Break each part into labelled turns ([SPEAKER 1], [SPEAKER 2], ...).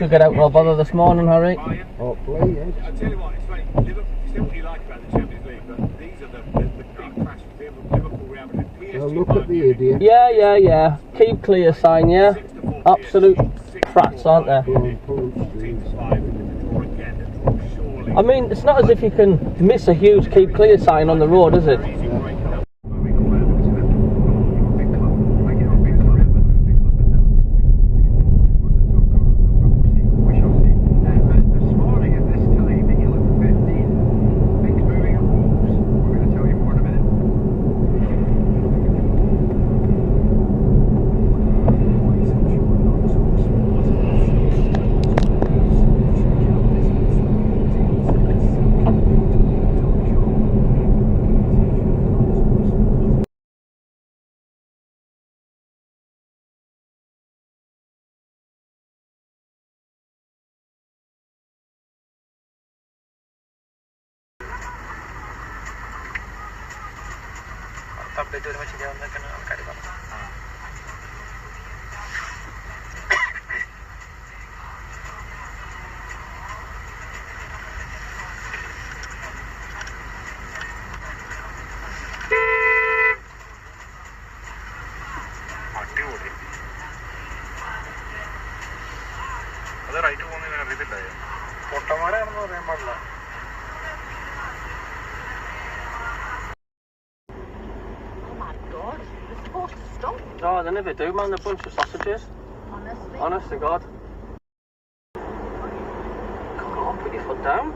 [SPEAKER 1] should get out no bother this morning, Harry.
[SPEAKER 2] Hopefully, yes.
[SPEAKER 3] I tell you what, it's funny. Liverpool, it's still what you like about the Champions League, but these are the big clash of Liverpool, Real Madrid, PSG.
[SPEAKER 2] Well, look at the idiot.
[SPEAKER 1] Yeah. Keep clear sign, yeah. Absolute prats, aren't they? I mean, it's not as if you can miss a huge keep clear sign on the road, is it?
[SPEAKER 4] Update ഒരുമിച്ച് ചെയ്യാവുന്ന ആൾക്കാർ പറഞ്ഞു. അടിപൊളി. അത് right പോകുന്ന അറിയത്തില്ലായോ? പൊട്ടന്മാരാണെന്ന് പറയാൻ പാടില്ല.
[SPEAKER 1] Oh, they never do, man. They're a bunch of sausages.
[SPEAKER 5] Honestly?
[SPEAKER 1] Honest to God. Come on, put your foot down.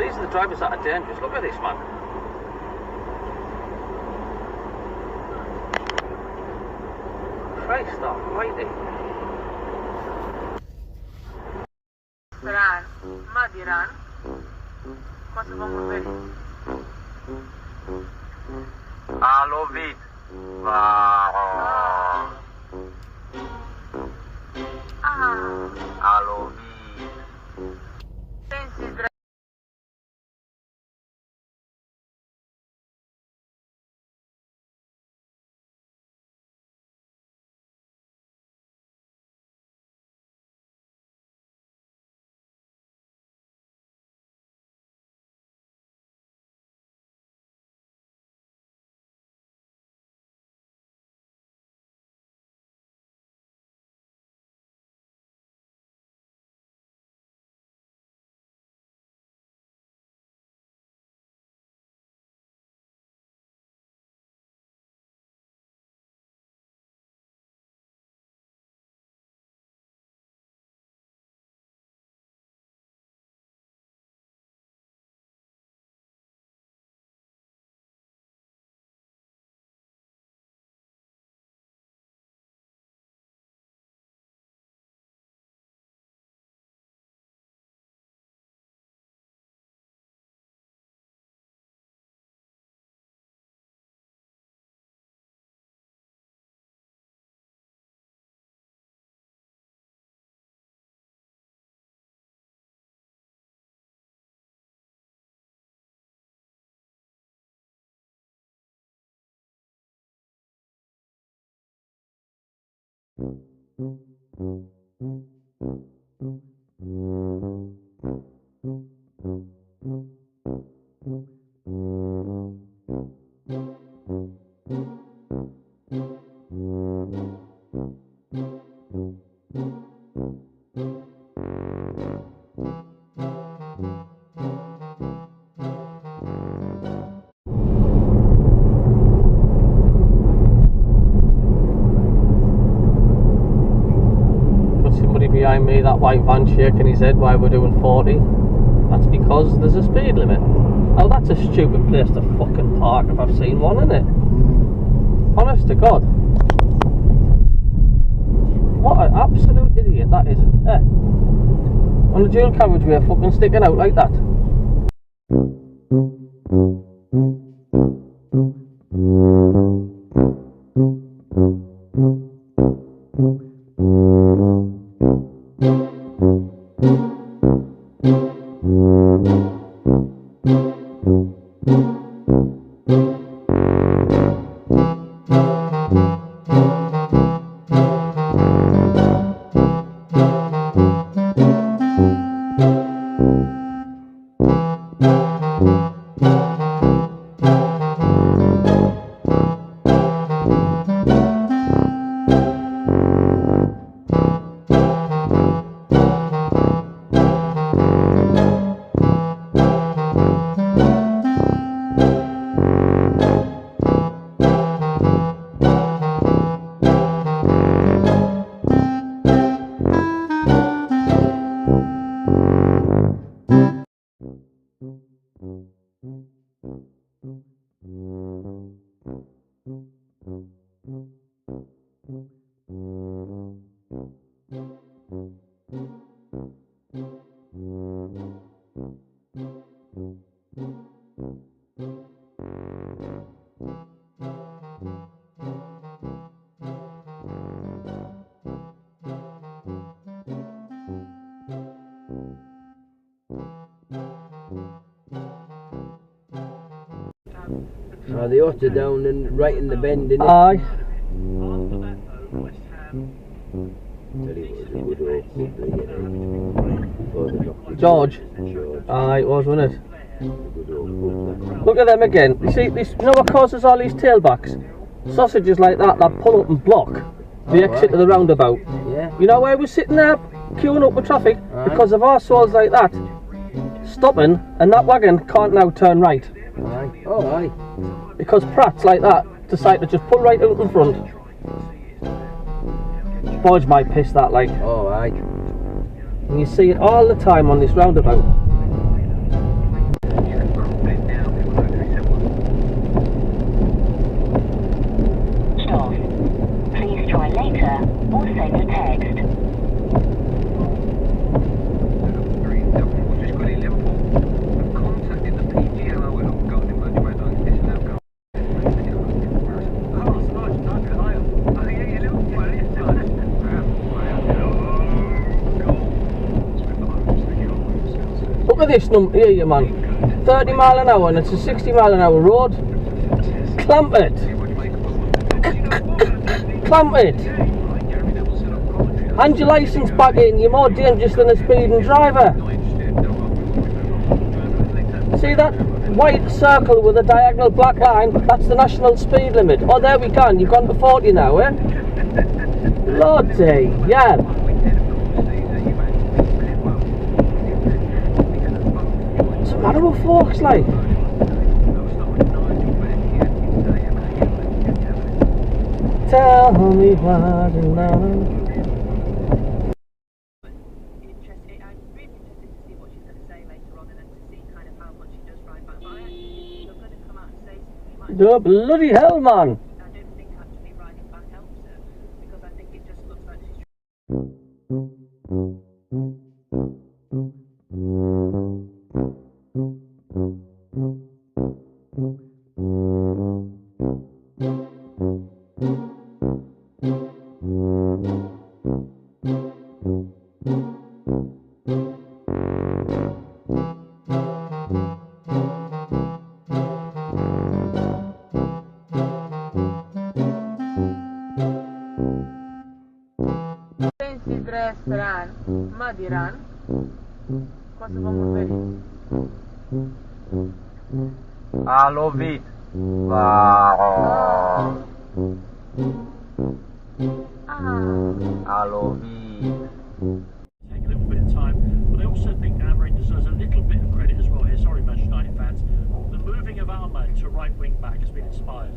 [SPEAKER 1] These are the drivers that are dangerous. Look at this, man. Christ almighty.
[SPEAKER 5] Ran. Madiran. Cosa vamos a ver?
[SPEAKER 4] Alo vid. Alo vid.
[SPEAKER 5] Pensi
[SPEAKER 1] Behind me, that white van shaking his head while we're doing 40. That's because there's a speed limit. Oh, that's a stupid place to fucking park if I've seen one, isn't it? Honest to God. What an absolute idiot that is. Eh? On the dual carriageway fucking sticking out like that.
[SPEAKER 2] Oh, the otter down and right in the bend, innit?
[SPEAKER 1] Aye.
[SPEAKER 2] Tell you what, it was a good old for the doctor.
[SPEAKER 1] George.
[SPEAKER 2] George.
[SPEAKER 1] Aye, it was, wasn't it?
[SPEAKER 2] Good old pub,
[SPEAKER 1] Look at them again. You see, this, you know what causes all these tailbacks? Sausages like that pull up and block the exit to the roundabout.
[SPEAKER 2] that. Yeah.
[SPEAKER 1] You know why we're sitting there queuing up with traffic?
[SPEAKER 2] Aye.
[SPEAKER 1] Because of our souls like that stopping, and that wagon can't now turn right.
[SPEAKER 2] Aye. Oh, aye.
[SPEAKER 1] Because Pratt's like that decide to just pull right out in front. Bodge might piss that like.
[SPEAKER 2] Oh, aye.
[SPEAKER 1] And you see it all the time on this roundabout.
[SPEAKER 6] Stop. Please try later or send a text.
[SPEAKER 1] Look at this number here, you man. 30 mile an hour and it's a 60 mile an hour road. Clamp it. Clamp it. Hand your licence back in, you're more dangerous than a speeding driver. See that white circle with a diagonal black line? That's the national speed limit. Oh, there we go, you've gone to 40 now, eh? Bloody hell. What's the matter with folks like? Tell me what you know.
[SPEAKER 5] I'm really interested to see what she's going to say later on and then to see kind of how much she does ride back. But I actually think she's going to come out and say something.
[SPEAKER 1] The bloody hell, man.
[SPEAKER 5] I don't think actually riding back helps her because I think it just looks like she's restaurant Madiran. Cosa vamos ver?
[SPEAKER 4] Alo vit. Wow. Alo vit.
[SPEAKER 7] Take a little bit of time, but I also think Amarin deserves a little bit of credit as well here. Sorry, Manchester United fans. The moving of Ahmad to right wing back has been inspired.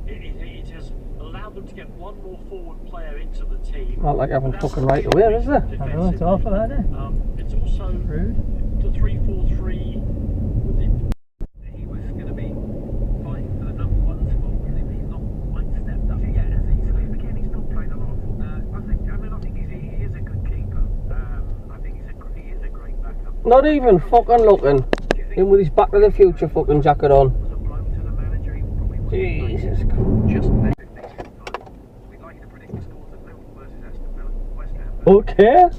[SPEAKER 7] It has allowed them to get one more forward player into the team.
[SPEAKER 1] Not like having fucking right away, is there?
[SPEAKER 7] I know, it's awful, isn't it? It's also rude. The 3-4-3. He was going to be fighting for the number one spot, really, but he's not quite stepped up yet, has he? So again, he's not played a lot of football. I think he is a good keeper. I think he is a great backup.
[SPEAKER 1] Not even fucking looking. In with his Back to the Future fucking jacket on. Jesus Christ.
[SPEAKER 7] We'd like you to predict the scores of Liverpool versus Aston Villa, West Ham.
[SPEAKER 1] Okay.